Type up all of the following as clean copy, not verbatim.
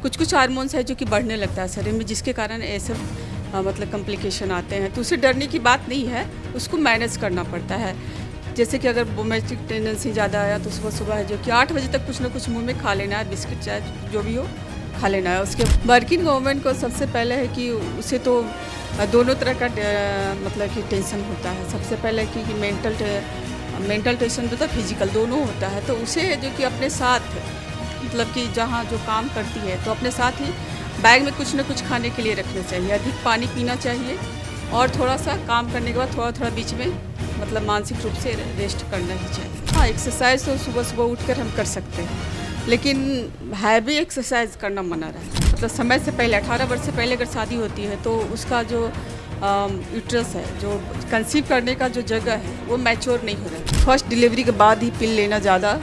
कुछ कुछ हार्मोन्स है जो कि बढ़ने लगता है शरीर में, जिसके कारण ऐसे मतलब कॉम्प्लिकेशन आते हैं। तो उसे डरने की बात नहीं है, उसको मैनेज करना पड़ता है। जैसे कि अगर वोमिटिंग टेंडेंसी ज़्यादा आया तो सुबह सुबह है जो कि 8 बजे तक कुछ ना कुछ मुंह में खा लेना है, बिस्किट चाहे जो भी हो खा लेना है। उसके वर्किंग वूमेन को सबसे पहले है कि उसे तो दोनों तरह का मतलब कि टेंशन होता है। सबसे पहले कि मेंटल टेंशन होता है, फिजिकल दोनों होता है। तो उसे है जो कि अपने साथ मतलब कि जहाँ जो काम करती है तो अपने साथ ही बैग में कुछ ना कुछ खाने के लिए रखना चाहिए, अधिक पानी पीना चाहिए और थोड़ा सा काम करने के बाद थोड़ा थोड़ा बीच में मतलब मानसिक रूप से रेस्ट करना ही चाहिए। हाँ, एक्सरसाइज तो सुबह सुबह उठकर हम कर सकते हैं, लेकिन हैवी एक्सरसाइज करना मना रहा है। मतलब समय से पहले 18 वर्ष से पहले अगर शादी होती है तो उसका जो यूट्रस है, जो कंसीव करने का जो जगह है वो मैच्योर नहीं हो रहा है। फर्स्ट डिलीवरी के बाद ही पिल लेना ज़्यादा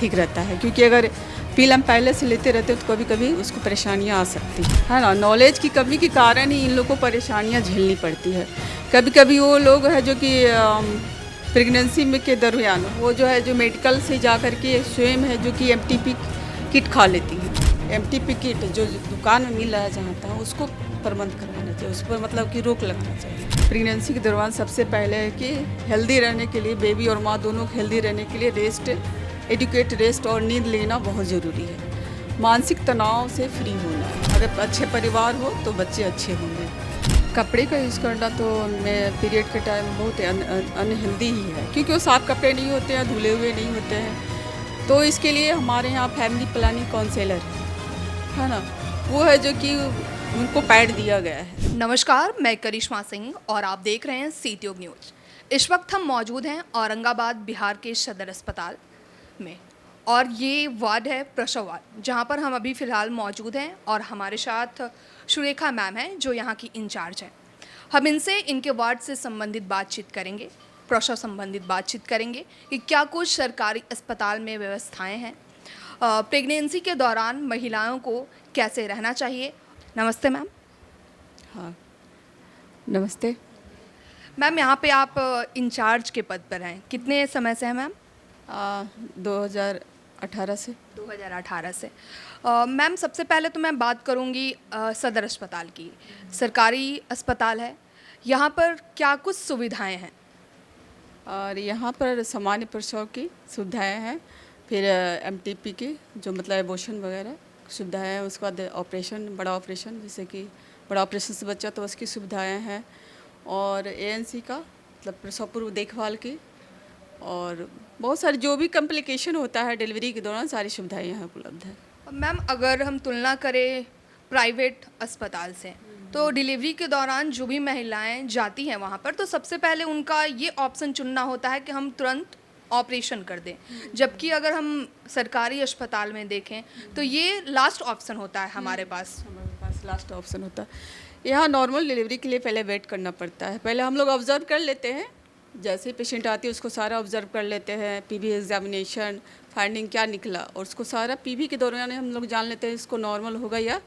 ठीक रहता है, क्योंकि अगर पिल हम पहले से लेते रहते हैं तो कभी कभी उसको परेशानियाँ आ सकती है ना। नॉलेज की कमी के कारण ही इन लोगों को परेशानियाँ झेलनी पड़ती है। कभी कभी वो लोग हैं जो कि प्रेगनेंसी में के दरमियान वो जो है जो मेडिकल से जा कर के स्वयं है जो कि एमटीपी किट खा लेती है। एमटीपी किट जो दुकान में मिल रहा है जहाँ तक उसको प्रबंध करवाना चाहिए, उस पर मतलब कि रोक लगना चाहिए। प्रेगनेंसी के दौरान सबसे पहले है कि हेल्दी रहने के लिए, बेबी और माँ दोनों को हेल्दी रहने के लिए रेस्ट, एडुकेट रेस्ट और नींद लेना बहुत ज़रूरी है। मानसिक तनाव से फ्री होना है। अगर अच्छे परिवार हो तो बच्चे अच्छे होंगे। कपड़े का यूज़ करना तो मैं पीरियड के टाइम बहुत अनहेल्दी ही है, क्योंकि वो साफ़ कपड़े नहीं होते हैं, धुले हुए नहीं होते हैं। तो इसके लिए हमारे यहाँ फैमिली प्लानिंग काउंसलर है ना, वो है जो कि उनको पैड दिया गया है। नमस्कार, मैं करिश्मा सिंह और आप देख रहे हैं सीट्यूब न्यूज़। इस वक्त हम मौजूद हैं औरंगाबाद बिहार के सदर अस्पताल में, और ये वार्ड है प्रसव वार्ड, जहाँ पर हम अभी फ़िलहाल मौजूद हैं। और हमारे साथ सुरेखा मैम हैं जो यहाँ की इंचार्ज हैं। हम इनसे इनके वार्ड से संबंधित बातचीत करेंगे, प्रसव संबंधित बातचीत करेंगे कि क्या कुछ सरकारी अस्पताल में व्यवस्थाएं हैं, प्रेगनेंसी के दौरान महिलाओं को कैसे रहना चाहिए। नमस्ते मैम। हाँ, नमस्ते मैम, यहाँ पे आप इंचार्ज के पद पर हैं, कितने समय से हैं मैम? 2018 से। 2018 से। मैम, सबसे पहले तो मैं बात करूँगी सदर अस्पताल की। सरकारी अस्पताल है, यहाँ पर क्या कुछ सुविधाएं हैं? और यहाँ पर सामान्य प्रसव की सुविधाएं हैं, फिर एमटीपी की जो मतलब एबॉर्शन वगैरह सुविधाएं हैं, उसके बाद ऑपरेशन, बड़ा ऑपरेशन, जैसे कि बड़ा ऑपरेशन से बच्चा तो उसकी सुविधाएं हैं, और एएनसी का मतलब प्रसव पूर्व देखभाल की, और बहुत सारी जो भी कॉम्प्लिकेशन होता है डिलीवरी के दौरान सारी सुविधाएं यहाँ उपलब्ध है। मैम, अगर हम तुलना करें प्राइवेट अस्पताल से, तो डिलीवरी के दौरान जो भी महिलाएं जाती हैं वहाँ पर, तो सबसे पहले उनका ये ऑप्शन चुनना होता है कि हम तुरंत ऑपरेशन कर दें, जबकि अगर हम सरकारी अस्पताल में देखें तो ये लास्ट ऑप्शन होता है हमारे पास लास्ट ऑप्शन होता है। यहाँ नॉर्मल डिलीवरी के लिए पहले वेट करना पड़ता है। पहले हम लोग ऑब्जर्व कर लेते हैं, जैसे ही पेशेंट आती है उसको सारा ऑब्जर्व कर लेते हैं, पीवी एग्जामिनेशन, फाइंडिंग क्या निकला, और उसको सारा पीवी के दौरान हम लोग जान लेते हैं इसको नॉर्मल होगा या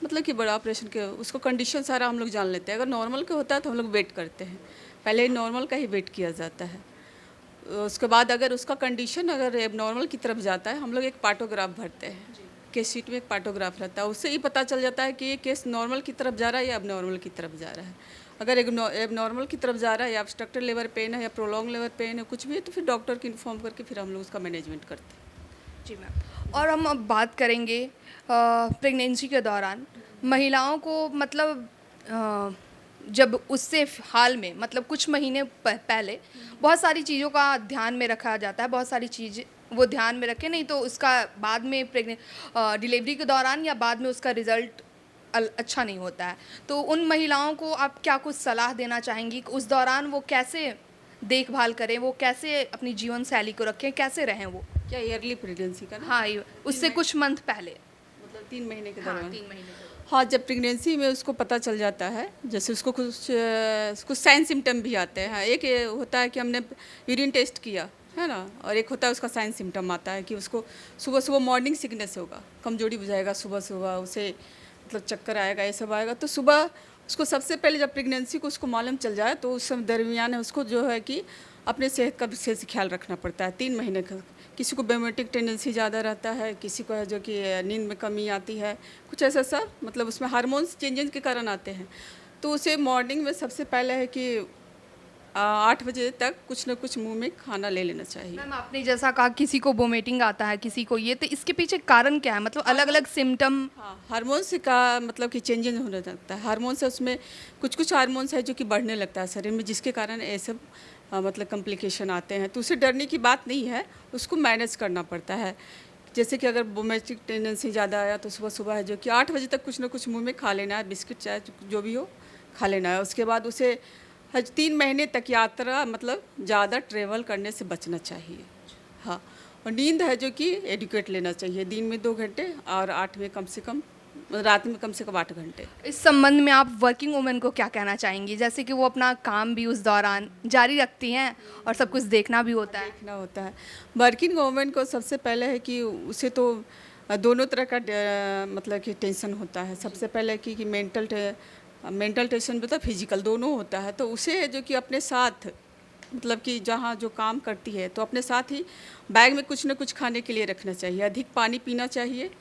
मतलब कि बड़ा ऑपरेशन के, उसको कंडीशन सारा हम लोग जान लेते हैं। अगर नॉर्मल का होता है तो हम लोग वेट करते हैं, पहले नॉर्मल का ही वेट किया जाता है। उसके बाद अगर उसका कंडीशन अगर एबनॉर्मल की तरफ जाता है, हम लोग एक पार्टोग्राफ भरते हैं, केस शीट में एक पार्टोग्राफ रहता है, उससे ही पता चल जाता है कि ये केस नॉर्मल की तरफ जा रहा है या एबनॉर्मल की तरफ जा रहा है। अगर एबनॉर्मल की तरफ जा रहा है या ऑब्स्ट्रक्टिव लेबर पेन है या प्रोलॉन्ग लेबर पेन है, कुछ भी है, तो फिर डॉक्टर को इन्फॉर्म करके फिर हम लोग उसका मैनेजमेंट करते हैं। जी मैम। और हम अब बात करेंगे प्रेगनेंसी के दौरान महिलाओं को, मतलब जब उससे हाल में मतलब कुछ महीने पहले बहुत सारी चीज़ों का ध्यान में रखा जाता है, बहुत सारी चीज़ वो ध्यान में रखें, नहीं तो उसका बाद में डिलीवरी के दौरान या बाद में उसका रिज़ल्ट अच्छा नहीं होता है। तो उन महिलाओं को आप क्या कुछ सलाह देना चाहेंगी कि उस दौरान वो कैसे देखभाल करें, वो कैसे अपनी जीवन शैली को रखें, कैसे रहें वो? क्या ईयरली प्रेगनेंसी का ना? हाँ, उससे कुछ मंथ पहले, मतलब 3 महीने के हाँ, दौरान। 3 महीने के। हाँ, जब प्रेगनेंसी में उसको पता चल जाता है, जैसे उसको कुछ साइन सिम्टम भी आते हैं। एक ये होता है कि हमने यूरिन टेस्ट किया है ना, और एक होता है उसका साइन सिम्टम आता है कि उसको सुबह सुबह मॉर्निंग सिकनेस होगा, कमजोरी बुझाएगा, सुबह सुबह उसे मतलब चक्कर आएगा, ये सब आएगा। तो सुबह उसको सबसे पहले जब प्रेगनेंसी को उसको मालूम चल जाए तो उस समय दरमियान है उसको जो है कि अपने सेहत का विशेष ख्याल रखना पड़ता है 3 महीने किसी को बेमेटिक टेंडेंसी ज़्यादा रहता है, किसी को है जो कि नींद में कमी आती है, कुछ ऐसा सब मतलब उसमें हार्मोन्स चेंजेस के कारण आते हैं। तो उसे मॉर्निंग में सबसे पहले है कि 8 बजे तक कुछ ना कुछ मुंह में खाना ले लेना चाहिए। मैम आपने जैसा कहा किसी को वोमिटिंग आता है, किसी को ये, तो इसके पीछे कारण क्या है? मतलब अलग अलग सिम्टम। हाँ, हार्मोन्स का मतलब कि चेंजेस होने लगता है। हार्मोन्स है उसमें कुछ हार्मोन्स है जो कि बढ़ने लगता है शरीर में, जिसके कारण ये सब मतलब कॉम्प्लिकेशन आते हैं। तो उसे डरने की बात नहीं है, उसको मैनेज करना पड़ता है। जैसे कि अगर वोमिटिंग टेंडेंसी ज़्यादा आया तो सुबह सुबह है जो कि 8 बजे तक कुछ ना कुछ मुंह में खा लेना है, बिस्किट चाहे जो भी हो खा लेना है। उसके बाद उसे 3 महीने तक यात्रा मतलब ज़्यादा ट्रेवल करने से बचना चाहिए। हाँ, और नींद है जो कि एडिक्वेट लेना चाहिए, दिन में 2 घंटे और 8 में कम से कम रात में कम से कम 8 घंटे। इस संबंध में आप वर्किंग वुमेन को क्या कहना चाहेंगी? जैसे कि वो अपना काम भी उस दौरान जारी रखती हैं और सब कुछ देखना भी होता है। देखना होता है। वर्किंग वूमेन को सबसे पहले है कि उसे तो दोनों तरह का मतलब कि टेंशन होता है। सबसे पहले कि मेंटल टेंशन मतलब फिजिकल दोनों होता है। तो उसे है जो कि अपने साथ मतलब कि जहाँ जो काम करती है तो अपने साथ ही बैग में कुछ ना कुछ खाने के लिए रखना चाहिए, अधिक पानी पीना चाहिए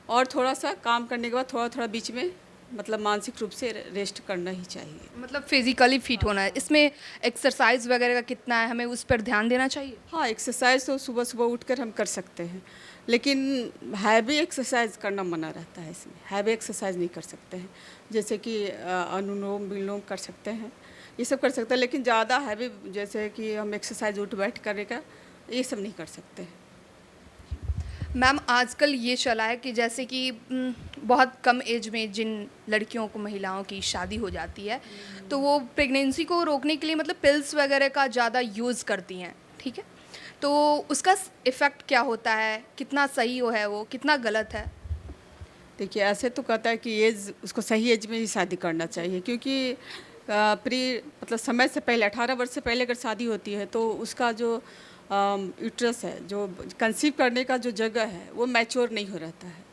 और थोड़ा सा काम करने के बाद थोड़ा थोड़ा बीच में मतलब मानसिक रूप से रेस्ट करना ही चाहिए। मतलब फिजिकली फिट होना है। इसमें एक्सरसाइज वगैरह का कितना है, हमें उस पर ध्यान देना चाहिए? हाँ, एक्सरसाइज तो सुबह सुबह उठकर हम कर सकते हैं, लेकिन हैवी एक्सरसाइज करना मना रहता है। इसमें हैवी एक्सरसाइज नहीं कर सकते हैं, जैसे कि अनुलोम विलोम कर सकते हैं, ये सब कर सकते हैं, लेकिन ज़्यादा हैवी जैसे कि हम एक्सरसाइज उठ बैठ करेगा ये सब नहीं कर सकते हैं। मैम आजकल ये चला है कि जैसे कि बहुत कम एज में जिन लड़कियों को, महिलाओं की शादी हो जाती है तो वो प्रेगनेंसी को रोकने के लिए मतलब पिल्स वगैरह का ज़्यादा यूज़ करती हैं, ठीक है? तो उसका इफ़ेक्ट क्या होता है, कितना सही है वो, कितना गलत है? देखिए, ऐसे तो कहता है कि एज उसको सही एज में ही शादी करना चाहिए, क्योंकि प्री मतलब समय से पहले 18 वर्ष से पहले अगर शादी होती है तो उसका जो यूट्रस है, जो कंसीव करने का जो जगह है वो मैच्योर नहीं हो रहता है,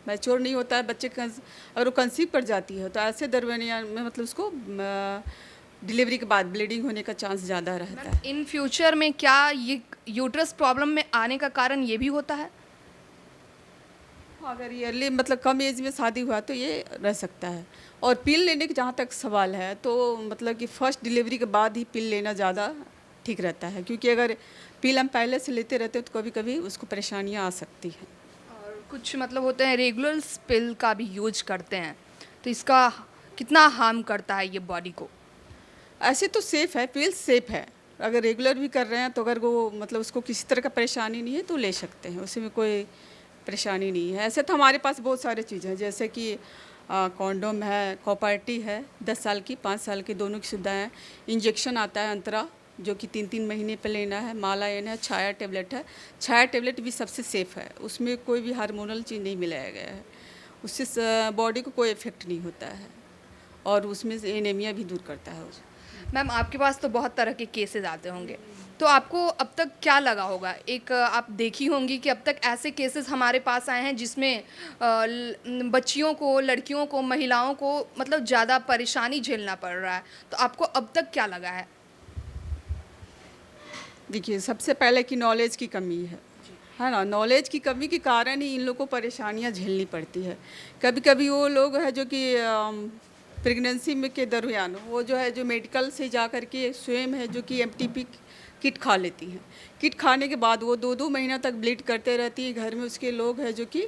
मैच्योर नहीं होता है। बच्चे अगर वो कंसीव कर जाती है तो ऐसे दरमियान में मतलब उसको डिलीवरी के बाद ब्लीडिंग होने का चांस ज़्यादा रहता है। इन फ्यूचर में क्या ये यूट्रस प्रॉब्लम में आने का कारण ये भी होता है? अगर ईयरली मतलब कम एज में शादी हुआ तो ये रह सकता है। और पिल लेने के जहाँ तक सवाल है तो मतलब कि फर्स्ट डिलीवरी के बाद ही पिल लेना ज़्यादा ठीक रहता है, क्योंकि अगर पिल हम पहले से लेते रहते तो कभी कभी उसको परेशानियाँ आ सकती हैं। और कुछ मतलब होते हैं रेगुलर पिल का भी यूज करते हैं, तो इसका कितना हार्म करता है ये बॉडी को? ऐसे तो सेफ़ है, पिल सेफ़ है। अगर रेगुलर भी कर रहे हैं तो अगर वो मतलब उसको किसी तरह का परेशानी नहीं है तो ले सकते हैं, उसमें कोई परेशानी नहीं है। ऐसे तो हमारे पास बहुत सारी चीज़ें हैं, जैसे कि कॉन्डोम है, कॉपर्टी है, 10 साल की 5 साल की दोनों की सुविधा है। इंजेक्शन आता है अंतरा जो कि 3-3 महीने पे लेना है, मालायन है, छाया टेबलेट है। छाया टेबलेट भी सबसे सेफ़ है, उसमें कोई भी हार्मोनल चीज़ नहीं मिलाया गया है, उससे बॉडी को कोई इफेक्ट नहीं होता है और उसमें से एनीमिया भी दूर करता है। मैम आपके पास तो बहुत तरह के केसेस आते होंगे, तो आपको अब तक क्या लगा होगा, एक आप देखी होंगी कि अब तक ऐसे केसेस हमारे पास आए हैं जिसमें बच्चियों को, लड़कियों को, महिलाओं को मतलब ज़्यादा परेशानी झेलना पड़ रहा है, तो आपको अब तक क्या लगा है? देखिए, सबसे पहले कि नॉलेज की कमी है ना। नॉलेज की कमी के कारण ही इन लोगों को परेशानियां झेलनी पड़ती है। कभी कभी वो लोग है जो कि प्रेगनेंसी में के दरमियान वो जो है जो मेडिकल से जा कर के स्वयं है जो कि एमटीपी किट खा लेती हैं। किट खाने के बाद वो 2-2 महीना तक ब्लीड करते रहती है। घर में उसके लोग है जो कि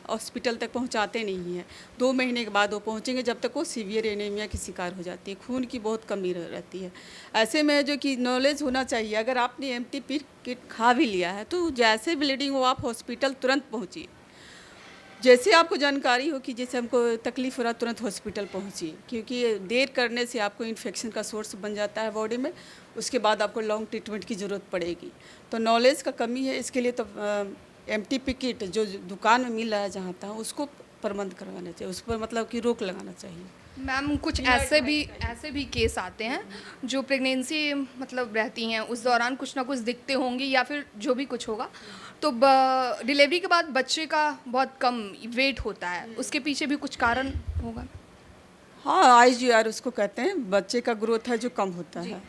हॉस्पिटल तक पहुंचाते नहीं हैं। 2 महीने के बाद वो पहुंचेंगे जब तक वो सीवियर एनीमिया की शिकार हो जाती है, खून की बहुत कमी रहती है। ऐसे में जो कि नॉलेज होना चाहिए, अगर आपने एमटीपी किट खा भी लिया है तो जैसे ब्लीडिंग हो आप हॉस्पिटल तुरंत पहुँचिए। जैसे आपको जानकारी हो कि जैसे हमको तकलीफ़ हो रहा तुरंत हॉस्पिटल पहुँचिए, क्योंकि देर करने से आपको इन्फेक्शन का सोर्स बन जाता है बॉडी में, उसके बाद आपको लॉन्ग ट्रीटमेंट की ज़रूरत पड़ेगी। तो नॉलेज का कमी है, इसके लिए तो एमटीपी किट जो दुकान में मिल रहा है जहाँ तहाँ उसको प्रबंध करवाना चाहिए, उस पर मतलब कि रोक लगाना चाहिए। मैम कुछ ऐसे भी केस आते हैं जो प्रेगनेंसी मतलब रहती हैं उस दौरान कुछ ना कुछ दिखते होंगे या फिर जो भी कुछ होगा, तो डिलीवरी के बाद बच्चे का बहुत कम वेट होता है, उसके पीछे भी कुछ कारण होगा? हाँ, IGR उसको कहते हैं, बच्चे का ग्रोथ है जो कम होता है।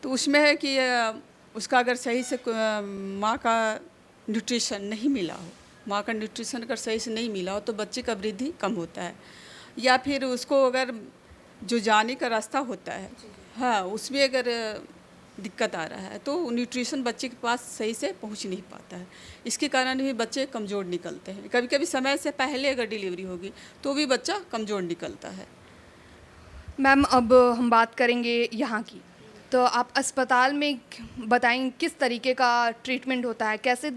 तो उसमें है कि उसका अगर सही से माँ का न्यूट्रिशन नहीं मिला हो, माँ का न्यूट्रिशन अगर सही से नहीं मिला हो तो बच्चे का वृद्धि कम होता है। या फिर उसको अगर जो जाने का रास्ता होता है, हाँ, उसमें अगर दिक्कत आ रहा है तो न्यूट्रिशन बच्चे के पास सही से पहुंच नहीं पाता है। इसके कारण भी बच्चे कमज़ोर निकलते हैं। कभी कभी समय से पहले अगर डिलीवरी होगी तो भी बच्चा कमज़ोर निकलता है। मैम अब हम बात करेंगे यहाँ की, तो आप अस्पताल में बताएं किस तरीके का ट्रीटमेंट होता है, कैसे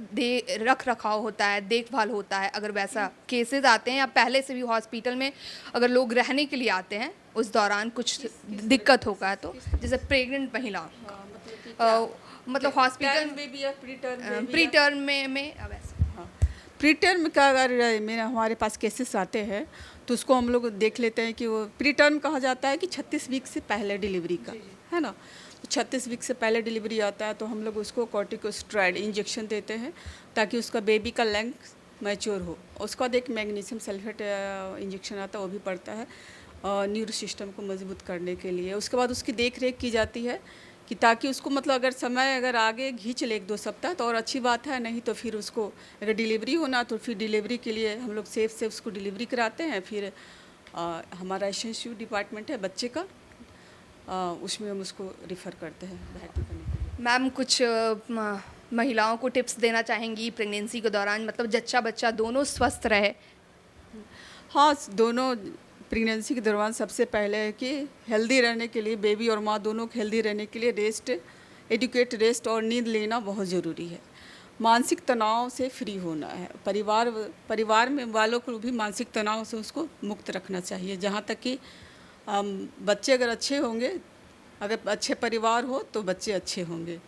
रख रखाव होता है, देखभाल होता है, अगर वैसा केसेस आते हैं या पहले से भी हॉस्पिटल में अगर लोग रहने के लिए आते हैं उस दौरान कुछ दिक्कत होगा है तो जैसे प्रेग्नेंट महिलाओं मतलब हॉस्पिटल में भी या प्री टर्म में अब ऐसा प्री टर्म का अगर मेरा हमारे पास केसेस आते हैं तो उसको हम लोग देख लेते हैं कि वो प्री टर्म कहा जाता है कि 36 वीक से पहले डिलीवरी का, है ना। तो 36 वीक से पहले डिलीवरी आता है तो हम लोग उसको कॉर्टिकोस्टेरॉइड इंजेक्शन देते हैं ताकि उसका बेबी का लेंथ मैच्योर हो। उसके बाद एक मैग्नीशियम सल्फेट इंजेक्शन आता है, वो भी पड़ता है न्यूरो सिस्टम को मजबूत करने के लिए। उसके बाद उसकी देख रेख की जाती है कि ताकि उसको मतलब अगर समय अगर आगे खींच ले 1-2 सप्ताह तो और अच्छी बात है, नहीं तो फिर उसको अगर डिलीवरी होना तो फिर डिलीवरी के लिए हम लोग सेफ से उसको डिलीवरी कराते हैं। फिर हमारा एसएनसीयू डिपार्टमेंट है बच्चे का, उसमें हम उसको रिफ़र करते हैं भर्ती करने के लिए। मैम कुछ महिलाओं को टिप्स देना चाहेंगी प्रेगनेंसी के दौरान, मतलब जच्चा बच्चा दोनों स्वस्थ रहे? हाँ, दोनों प्रेगनेंसी के दौरान सबसे पहले है कि हेल्दी रहने के लिए बेबी और माँ दोनों को हेल्दी रहने के लिए रेस्ट, एडिक्वेट रेस्ट और नींद लेना बहुत ज़रूरी है। मानसिक तनाव से फ्री होना है, परिवार में वालों को भी मानसिक तनाव से उसको मुक्त रखना चाहिए। जहाँ तक कि बच्चे अगर अच्छे होंगे, अगर अच्छे परिवार हो तो बच्चे अच्छे होंगे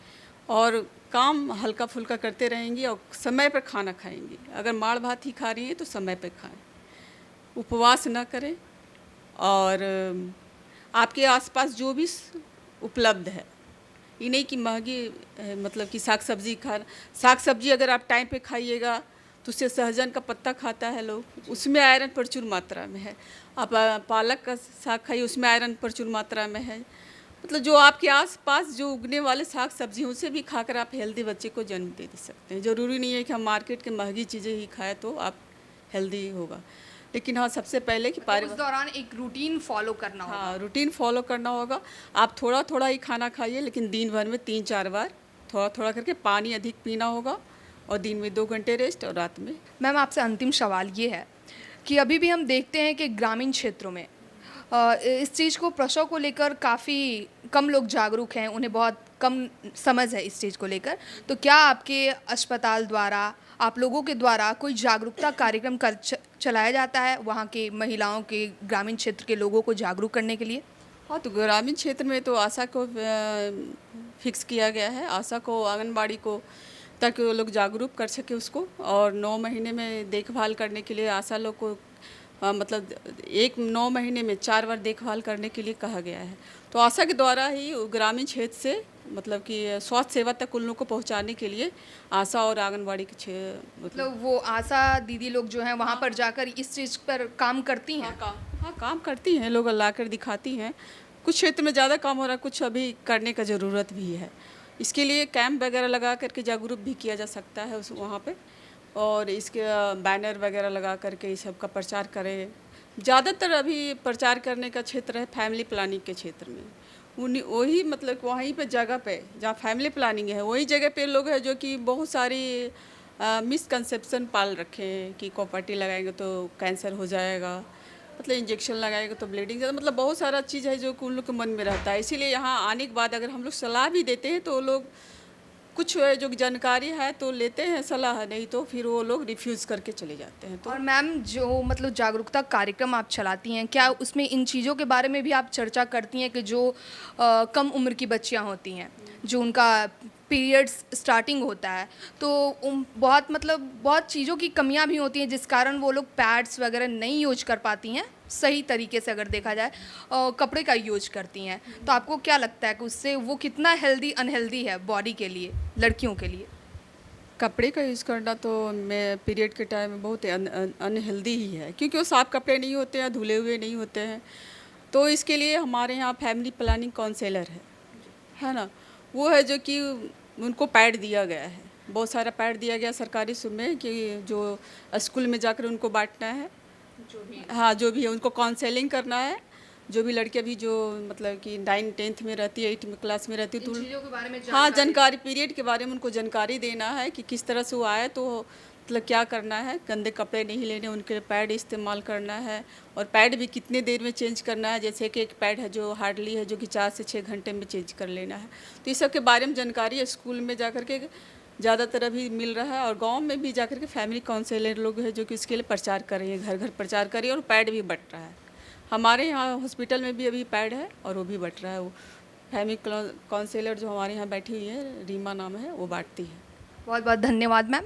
और काम हल्का फुल्का करते रहेंगी और समय पर खाना खाएंगी। अगर माड़ भात ही खा रही हैं तो समय पर खाएं, उपवास ना करें और आपके आसपास जो भी उपलब्ध है, ये नहीं कि महंगी मतलब कि साग सब्जी अगर आप टाइम पे खाइएगा तो उससे सहजन का पत्ता खाता है लोग, उसमें आयरन प्रचुर मात्रा में है। आप पालक का साग खाइए, उसमें आयरन प्रचुर मात्रा में है। मतलब जो आपके आसपास जो उगने वाले साग सब्जियों से भी खाकर आप हेल्दी बच्चे को जन्म दे सकते हैं। ज़रूरी नहीं है कि हम मार्केट के महंगी चीज़ें ही खाएं तो आप हेल्दी होगा, लेकिन हाँ सबसे पहले कि उस दौरान एक रूटीन फॉलो करना होगा। हाँ, रूटीन फॉलो करना होगा। आप थोड़ा थोड़ा ही खाना खाइए, लेकिन दिन भर में 3-4 बार थोड़ा थोड़ा करके पानी अधिक पीना होगा और दिन में 2 घंटे रेस्ट और रात में। मैम आपसे अंतिम सवाल ये है कि अभी भी हम देखते हैं कि ग्रामीण क्षेत्रों में इस चीज़ को, प्रसव को लेकर काफ़ी कम लोग जागरूक हैं, उन्हें बहुत कम समझ है इस चीज़ को लेकर। तो क्या आपके अस्पताल द्वारा, आप लोगों के द्वारा कोई जागरूकता कार्यक्रम चलाया जाता है वहाँ के महिलाओं के, ग्रामीण क्षेत्र के लोगों को जागरूक करने के लिए? हाँ, तो ग्रामीण क्षेत्र में तो आशा को फिक्स किया गया है, आशा को, आंगनबाड़ी को, ताकि वो लोग जागरूक कर सके उसको। और 9 महीने में देखभाल करने के लिए आशा लोग को मतलब 9 महीने में 4 बार देखभाल करने के लिए कहा गया है। तो आशा के द्वारा ही ग्रामीण क्षेत्र से मतलब कि स्वास्थ्य सेवा तक उन लोगों को पहुंचाने के लिए आशा और आंगनबाड़ी के मतलब वो आशा दीदी लोग जो हैं वहाँ पर जाकर इस चीज़ पर काम करती हैं। हाँ, काम करती हैं, लोग ला कर दिखाती हैं। कुछ क्षेत्र में ज़्यादा काम हो रहा है, कुछ अभी करने का ज़रूरत भी है। इसके लिए कैंप वगैरह लगा करके जागरूक भी किया जा सकता है उस वहाँ पे, और इसके बैनर वगैरह लगा करके इस सब का प्रचार करें। ज़्यादातर अभी प्रचार करने का क्षेत्र है फैमिली प्लानिंग के क्षेत्र में। वही मतलब वहीं पे जगह पे जहाँ फैमिली प्लानिंग है वही जगह पे लोग हैं जो कि बहुत सारी मिसकंसेप्शन पाल रखे हैं कि कॉपर्टी लगाएंगे तो कैंसर हो जाएगा, मतलब इंजेक्शन लगाएंगे तो ब्लीडिंग ज़्यादा, मतलब बहुत सारा चीज़ है जो उन लोग के मन में रहता है। इसीलिए यहाँ आने के बाद अगर हम लोग सलाह भी देते हैं तो लोग कुछ जो जानकारी है तो लेते हैं सलाह, नहीं तो फिर वो लोग रिफ्यूज़ करके चले जाते हैं। तो और मैम जो मतलब जागरूकता कार्यक्रम आप चलाती हैं, क्या उसमें इन चीज़ों के बारे में भी आप चर्चा करती हैं कि जो कम उम्र की बच्चियां होती हैं, जो उनका पीरियड्स स्टार्टिंग होता है, तो बहुत चीज़ों की कमियां भी होती हैं जिस कारण वो लोग पैड्स वगैरह नहीं यूज कर पाती हैं सही तरीके से, अगर देखा जाए कपड़े का यूज करती हैं। तो आपको क्या लगता है कि उससे वो कितना हेल्दी अनहेल्दी है बॉडी के लिए, लड़कियों के लिए? कपड़े का यूज़ करना तो मैं पीरियड के टाइम में बहुत अनहेल्दी ही है, क्योंकि वो साफ कपड़े नहीं होते हैं, धुले हुए नहीं होते हैं। तो इसके लिए हमारे यहाँ फैमिली प्लानिंग काउंसलर है ना, वो है जो कि उनको पैड दिया गया है, बहुत सारा पैड दिया गया सरकारी में कि जो स्कूल में जाकर उनको बांटना है, हाँ जो भी है उनको काउंसलिंग करना है। जो भी लड़की अभी जो मतलब कि 9-10th में रहती है, 8th क्लास में रहती है, तो चीज़ों के बारे में हाँ जानकारी पीरियड के बारे में उनको जानकारी देना है कि किस तरह से वो आए, तो मतलब क्या करना है, गंदे कपड़े नहीं लेने, उनके पैड इस्तेमाल करना है और पैड भी कितने देर में चेंज करना है। जैसे कि एक पैड है जो हार्डली है जो कि 4 से 6 घंटे में चेंज कर लेना है। तो इस सब के बारे में जानकारी स्कूल में जाकर के ज़्यादातर अभी मिल रहा है और गांव में भी जाकर के फैमिली काउंसलर लोग हैं जो कि इसके लिए प्रचार कर रही है, घर घर प्रचार कर रही है और पैड भी बट रहा है। हमारे यहाँ हॉस्पिटल में भी अभी पैड है और वो भी बट रहा है। वो फैमिली काउंसलर जो हमारे यहाँ बैठी हुई है, रीमा नाम है, वो बांटती है। बहुत बहुत धन्यवाद मैम।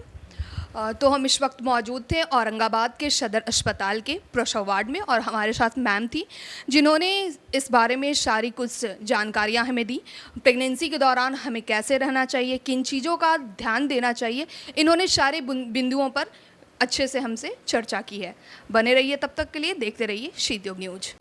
तो हम इस वक्त मौजूद थे औरंगाबाद के सदर अस्पताल के प्रसव वार्ड में और हमारे साथ मैम थी जिन्होंने इस बारे में सारी कुछ जानकारियां हमें दी। प्रेगनेंसी के दौरान हमें कैसे रहना चाहिए, किन चीज़ों का ध्यान देना चाहिए, इन्होंने सारे बिंदुओं पर अच्छे से हमसे चर्चा की है। बने रहिए, तब तक के लिए देखते रहिए शीतयुग न्यूज।